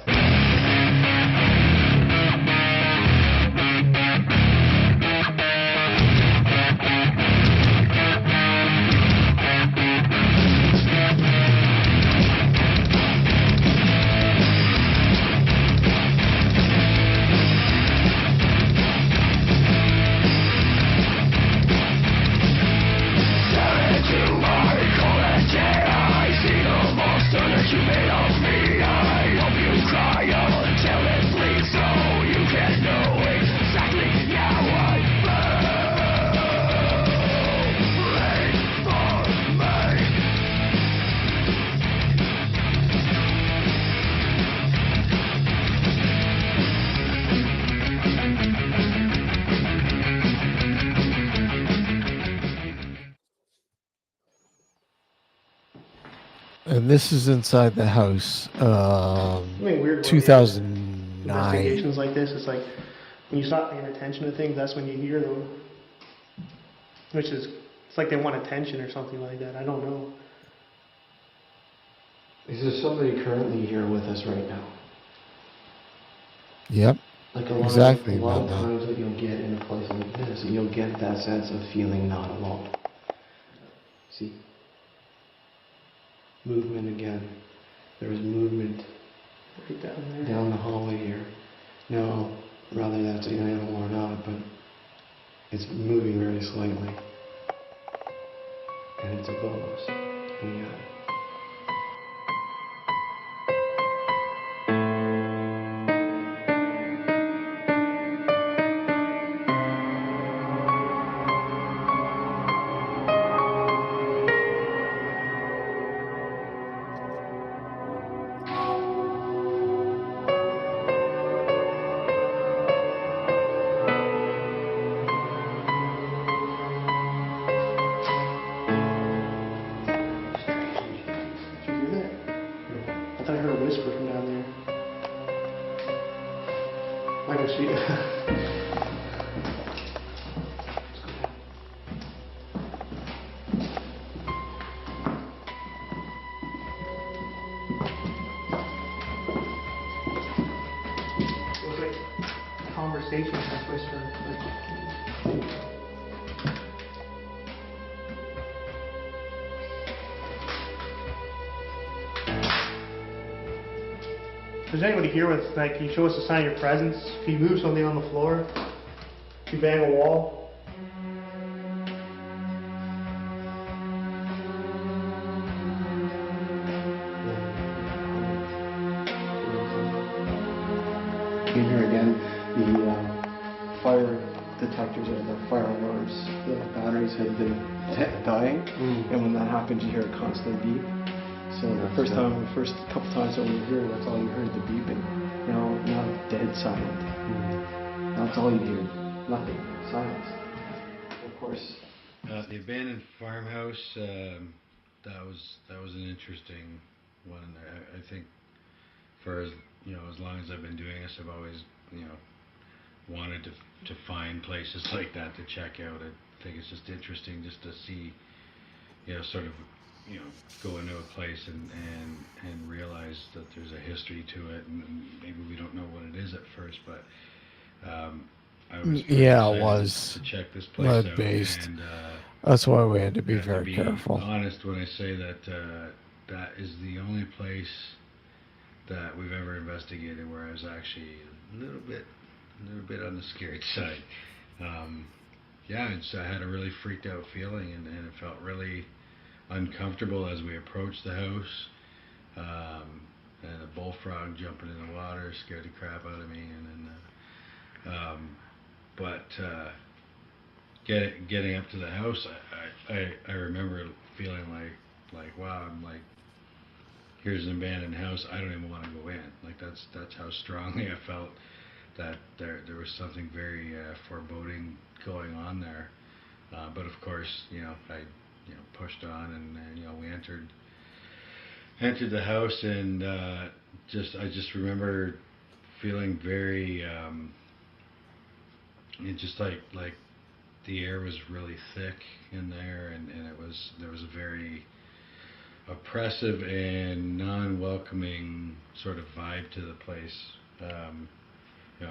[SPEAKER 1] And this is inside the house.
[SPEAKER 5] Something weird about
[SPEAKER 1] 2009.
[SPEAKER 5] investigations like this, it's like when you stop paying attention to things, that's when you hear them. Which is, it's like they want attention or something like that. I don't know.
[SPEAKER 8] Is there somebody currently here with us right now?
[SPEAKER 1] Yep.
[SPEAKER 8] Like a lot
[SPEAKER 1] Exactly,
[SPEAKER 8] of, a lot of
[SPEAKER 1] man.
[SPEAKER 8] times that you'll get in a place like this, you'll get that sense of feeling not alone. See? Movement again. There was movement
[SPEAKER 5] Right down there.
[SPEAKER 8] down the hallway here. Now, rather that's an animal or not, but it's moving very slightly. And it's above us. And yeah.
[SPEAKER 5] I thought I heard a whisper from down there. I can see it. It was like conversation that's whispering. If there's anybody here with, like, can you show us a sign of your presence? If you move something on the floor, if you bang a wall.
[SPEAKER 8] You can hear again the fire detectors or the fire alarms, the batteries had been dying, and when that happened you hear a constant beep. So the first couple times that we were here, that's all you heard, the beeping. Now dead silent. That's all you hear. Nothing. Silence. Of course.
[SPEAKER 6] The abandoned farmhouse, that was an interesting one. I think for as long as I've been doing this, I've always wanted to find places like that to check out. I think it's just interesting just to see sort of, go into a place and realize that there's a history to it, and maybe we don't know what it is at first, but I was very
[SPEAKER 1] Yeah, it
[SPEAKER 6] excited
[SPEAKER 1] was
[SPEAKER 6] to check this place out,
[SPEAKER 1] lead-based.
[SPEAKER 6] and
[SPEAKER 1] That's why we had to
[SPEAKER 6] I
[SPEAKER 1] be
[SPEAKER 6] have to
[SPEAKER 1] very
[SPEAKER 6] be
[SPEAKER 1] careful.
[SPEAKER 6] honest when I say that that is the only place that we've ever investigated where I was actually a little bit on the scared side. I had a really freaked out feeling, and it felt really uncomfortable as we approached the house. And a bullfrog jumping in the water scared the crap out of me, and then, but getting up to the house, I remember feeling like wow, I'm like, here's an abandoned house. I don't even want to go in. Like that's how strongly I felt that there was something very foreboding going on there. But of course, I pushed on, and we entered the house, and I just remember feeling very it just like the air was really thick in there, and there was a very oppressive and non-welcoming sort of vibe to the place.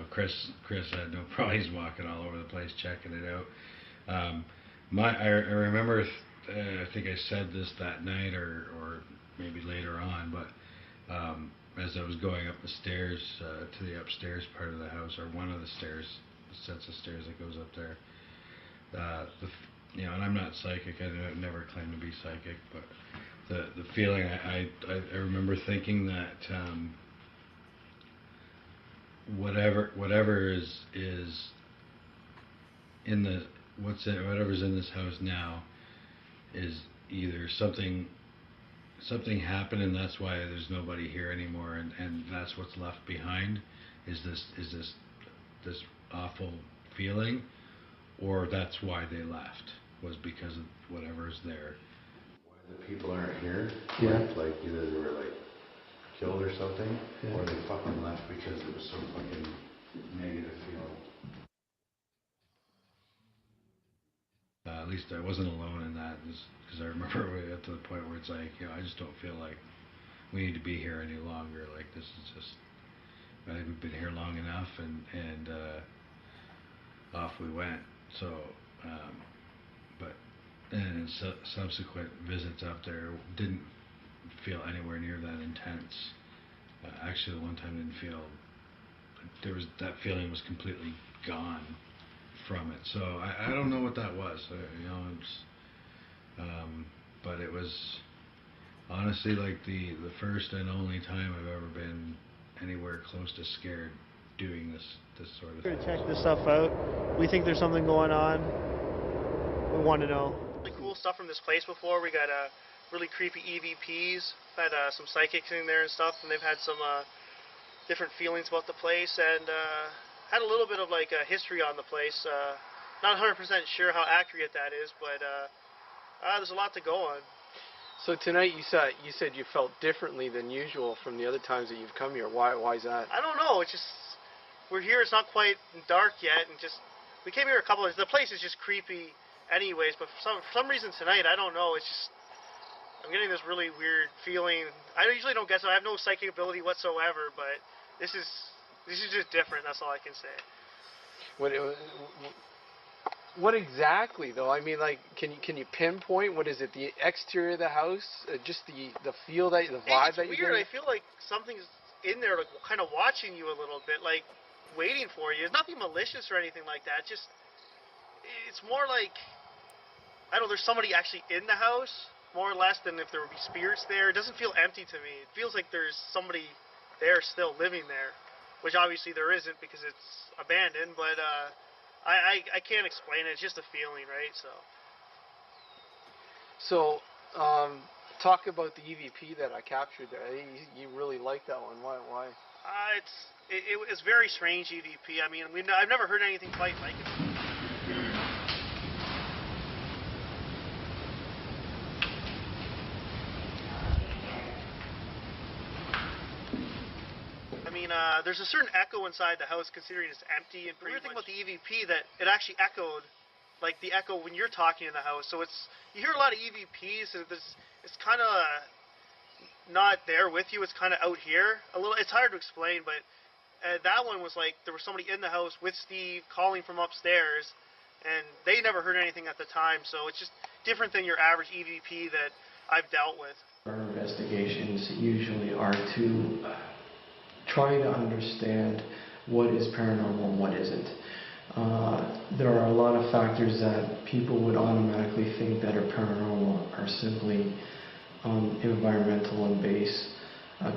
[SPEAKER 6] Chris had no problem. He's walking all over the place checking it out. I remember, I think I said this that night or maybe later on, but as I was going up the stairs to the upstairs part of the house, or one of the sets of stairs that goes up there, and I'm not psychic. I never claimed to be psychic, but the feeling I remember thinking that whatever is in the whatever's in this house now is either something happened, and that's why there's nobody here anymore, and that's what's left behind is this awful feeling, or that's why they left, was because of whatever's there. Why the people aren't here?
[SPEAKER 8] Yeah.
[SPEAKER 6] Like either they were like killed or something, or they fucking left because it was so fucking negative feeling. At least I wasn't alone in that, because I remember we got to the point where it's like, I just don't feel like we need to be here any longer. Like this is just, I think we've been here long enough, and off we went. So, but and subsequent visits up there didn't feel anywhere near that intense. Actually, the one time didn't feel, that feeling was completely gone from it. So I don't know what that was. But it was honestly like the first and only time I've ever been anywhere close to scared doing this sort of thing.
[SPEAKER 5] We're gonna check this stuff out. We think there's something going on. We want to know. Really cool stuff from this place before. We got really creepy EVPs. Had some psychics in there and stuff, and they've had some different feelings about the place, and had a little bit of like a history on the place. Not 100% sure how accurate that is, but there's a lot to go on.
[SPEAKER 8] So tonight you said you felt differently than usual from the other times that you've come here. Why is that?
[SPEAKER 5] I don't know. It's just we're here. It's not quite dark yet, and just we came here a couple of. The place is just creepy, anyways. But for some reason tonight, I don't know. It's just I'm getting this really weird feeling. I usually don't get so. I have no psychic ability whatsoever, but this is just different. That's all I can say.
[SPEAKER 8] What exactly though? I mean, like, can you pinpoint what is it? The exterior of the house, just the feel the vibe that you get?
[SPEAKER 5] It's weird. I feel like something's in there, like kind of watching you a little bit, like waiting for you. It's nothing malicious or anything like that. Just it's more like I don't know. There's somebody actually in the house, more or less, than if there would be spirits there. It doesn't feel empty to me. It feels like there's somebody there still living there, which obviously there isn't because it's abandoned. But I can't explain it. It's just a feeling, right?
[SPEAKER 8] So, talk about the EVP that I captured there. You really like that one. Why?
[SPEAKER 5] It was very strange EVP. I mean, I've never heard anything quite like it. I mean, there's a certain echo inside the house considering it's empty. And the weird thing about the EVP that it actually echoed like the echo when you're talking in the house. So you hear a lot of EVPs, and it's kind of not there with you. It's kind of out here a little. It's hard to explain, but that one was like there was somebody in the house with Steve calling from upstairs, and they never heard anything at the time. So it's just different than your average EVP that I've dealt with.
[SPEAKER 8] Our investigations usually are to try to understand what is paranormal and what isn't. There are a lot of factors that people would automatically think that are paranormal are simply environmental and base,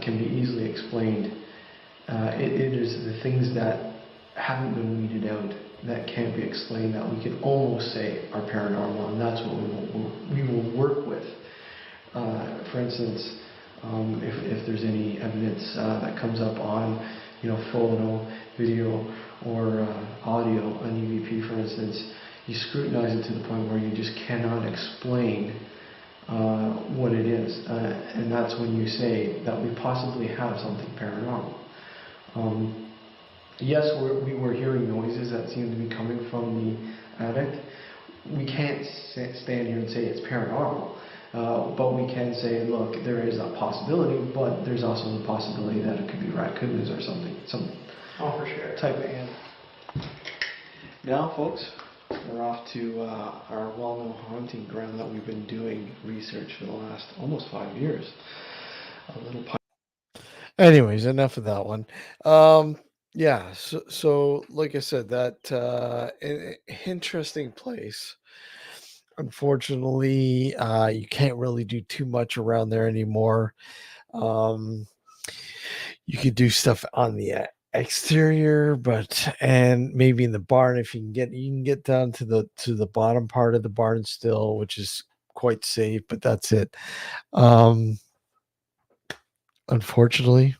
[SPEAKER 8] can be easily explained. It is the things that haven't been weeded out, that can't be explained, that we can almost say are paranormal, and that's what we will work with. For instance, if there's any evidence that comes up on, photo, video, or audio on EVP, for instance, you scrutinize it to the point where you just cannot explain what it is, and that's when you say that we possibly have something paranormal. Yes, we were hearing noises that seemed to be coming from the attic. We can't stand here and say it's paranormal, but we can say, look, there is a possibility, but there's also the possibility that it could be raccoons or something, some
[SPEAKER 5] For sure.
[SPEAKER 8] type of animal. Now, folks, we're off to our well-known haunting ground that we've been doing research for the last almost 5 years. A little.
[SPEAKER 1] Anyways, enough of that one. Yeah, so like I said, that interesting place. Unfortunately, you can't really do too much around there anymore. You could do stuff on the exterior, and maybe in the barn if you can get down to the bottom part of the barn still, which is quite safe, but that's it. Unfortunately,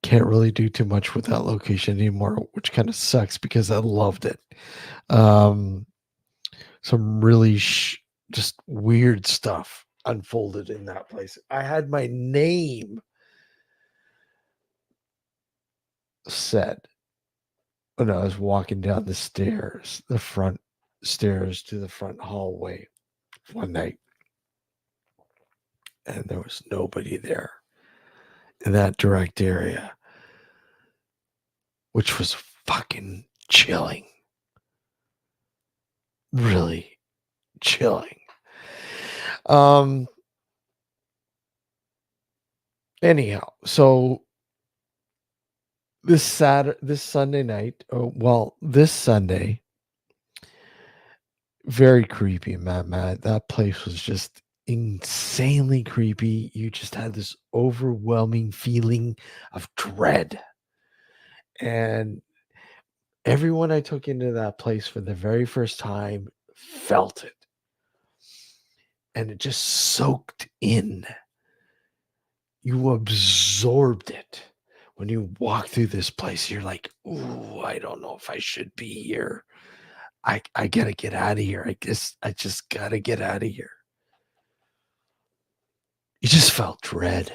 [SPEAKER 1] can't really do too much with that location anymore, which kind of sucks because I loved it. Some really just weird stuff unfolded in that place. I had my name said when I was walking down the stairs, the front stairs to the front hallway one night, and there was nobody there in that direct area, which was fucking chilling. Really chilling. Anyhow, so this Sunday night, this Sunday, very creepy, Matt. That place was just insanely creepy. You just had this overwhelming feeling of dread. And everyone I took into that place for the very first time felt it. And it just soaked in. You absorbed it. When you walk through this place, you're like, ooh, I don't know if I should be here. I gotta get out of here. I just gotta get out of here. You just felt dread.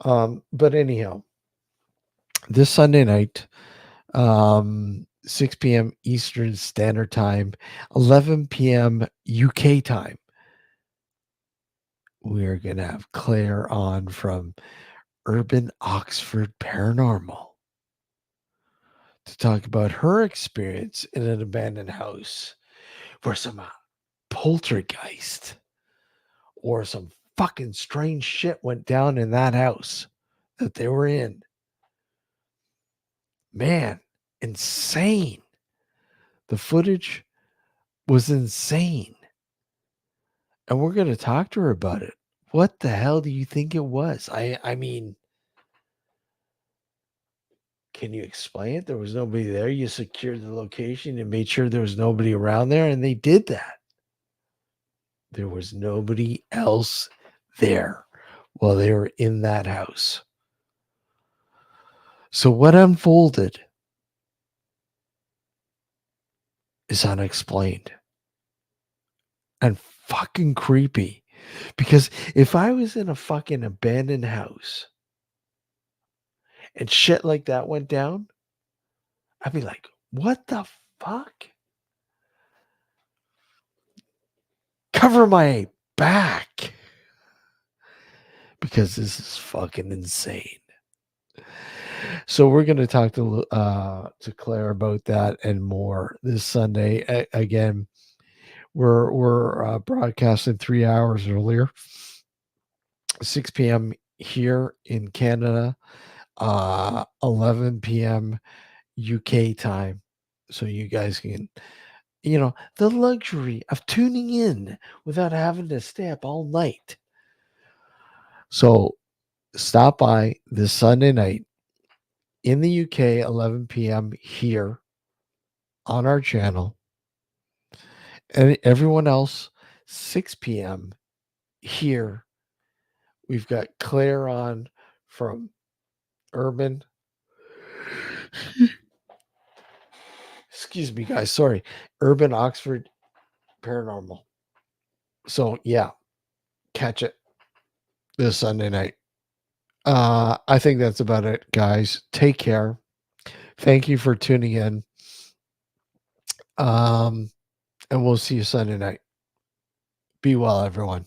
[SPEAKER 1] But anyhow, this Sunday night, 6 p.m. Eastern Standard Time, 11 p.m. UK time, we're gonna have Claire on from Urban Oxford Paranormal to talk about her experience in an abandoned house where some poltergeist or some fucking strange shit went down in that house that they were in. Man, insane. The footage was insane. And we're going to talk to her about it. What the hell do you think it was? I mean, can you explain it? There was nobody there. You secured the location and made sure there was nobody around there, and they did that. There was nobody else there while they were in that house. So what unfolded is unexplained and fucking creepy. Because if I was in a fucking abandoned house and shit like that went down, I'd be like, What the fuck? Cover my back. Because this is fucking insane. So we're going to talk to Claire about that and more this Sunday. Again, we're broadcasting 3 hours earlier, 6 p.m. here in Canada, 11 p.m. UK time. So you guys can, the luxury of tuning in without having to stay up all night. So stop by this Sunday night in the UK, 11 p.m. here on our channel. And everyone else, 6 p.m. here. We've got Claire on from Urban. Excuse me, guys. Sorry. Urban Oxford Paranormal. So, yeah, catch it this Sunday night. I think that's about it, guys. Take care. Thank you for tuning in. And we'll see you Sunday night. Be well, everyone.